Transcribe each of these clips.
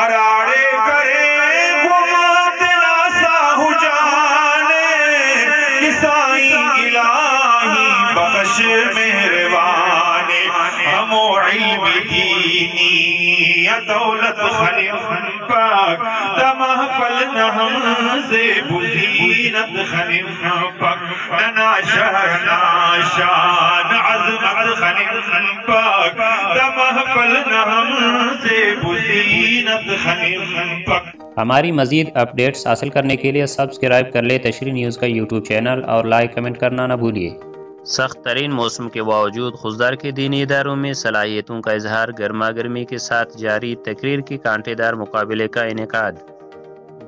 آراڑے کرے گما تیرا ساہو جانے کسائی الہی بخش مہربانے ہمو علم دینی یا دولت خلق پاک تمحفل نہم سے بزینت خلق پاک ننا شہنا شان عظمت خلق پاک تمحفل نہم سے بزینت خلق پاک۔ ہماری مزید اپڈیٹس حاصل کرنے کے لیے سبسکرائب کر لیں تشریح نیوز کا یوٹیوب چینل اور لائک کمنٹ کرنا نہ بھولیے۔ سخت ترین موسم کے باوجود خضدار کے دینی اداروں میں صلاحیتوں کا اظہار، گرما گرمی کے ساتھ جاری تقریر کی کانٹے دار مقابلے کا انعقاد۔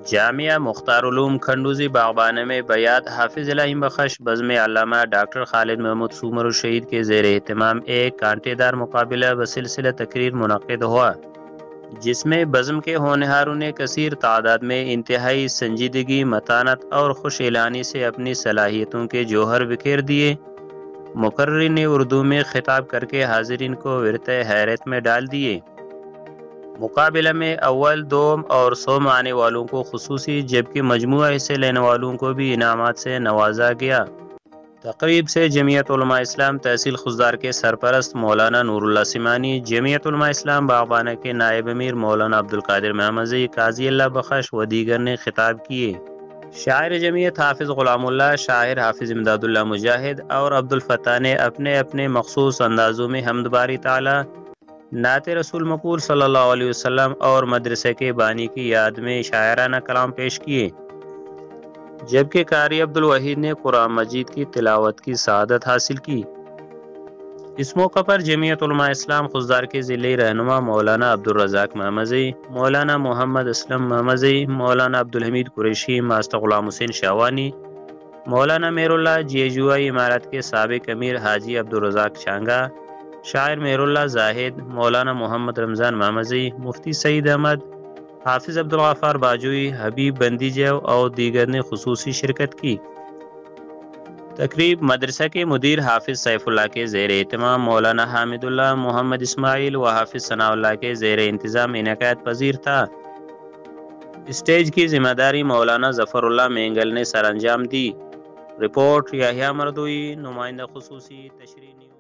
جامعہ مختار علوم کھنڈوزی باغبانہ میں بیات حافظ الہی بخش بزم علامہ ڈاکٹر خالد محمود سومر الشہید کے زیر اہتمام ایک کانٹے دار مقابلہ بسلسلہ تقریر منعقد ہوا، جس میں بزم کے ہونہاروں نے کثیر تعداد میں انتہائی سنجیدگی، متانت اور خوش اعلانی سے اپنی صلاحیتوں کے جوہر بکھیر دیے۔ مقرر نے اردو میں خطاب کر کے حاضرین کو ورطہ حیرت میں ڈال دیے۔ مقابلہ میں اول، دوم اور سوم آنے والوں کو خصوصی جبکہ مجموعہ حصے لینے والوں کو بھی انعامات سے نوازا گیا۔ تقریب سے جمعیت علماء اسلام تحصیل خضدار کے سرپرست مولانا نور اللہ سمانی، جمعیت علماء اسلام باغبانہ کے نائب امیر مولانا عبدالقادر محمدی، قاضی اللہ بخش و دیگر نے خطاب کیے۔ شاعر جمعیت حافظ غلام اللہ، شاعر حافظ امداد اللہ مجاہد اور عبدالفتاح نے اپنے اپنے مخصوص اندازوں میں حمد باری تعالی، نعت رسول مقبول صلی اللہ علیہ وسلم اور مدرسے کے بانی کی یاد میں شاعرانہ کلام پیش کیے، جبکہ قاری عبدالوحید نے قرآن مجید کی تلاوت کی سعادت حاصل کی۔ اس موقع پر جمعیت علماء اسلام خضدار کے ضلعی رہنما مولانا عبدالرزاق محمدی، مولانا محمد اسلم محمدی، مولانا عبدالحمید قریشی، ماسٹر غلام حسین شاوانی، مولانا مہر اللہ جیجوائی امارات کے سابق امیر حاجی عبدالرزاق چانگا، شاعر مہر اللہ زاہد، مولانا محمد رمضان محمدی، مفتی سعید احمد، حافظ عبدالغفار باجوئی، حبیب بندی جو اور دیگر نے خصوصی شرکت کی۔ تقریب مدرسہ کے مدیر حافظ سیف اللہ کے زیر اہتمام، مولانا حامد اللہ، محمد اسماعیل و حافظ ثناء اللہ کے زیر انتظام انعقاد پذیر تھا۔ اسٹیج کی ذمہ داری مولانا ظفر اللہ مینگل نے سر انجام دی۔ رپورٹ یحییٰ مردوئی، نمائندہ خصوصی تشریح نیوز۔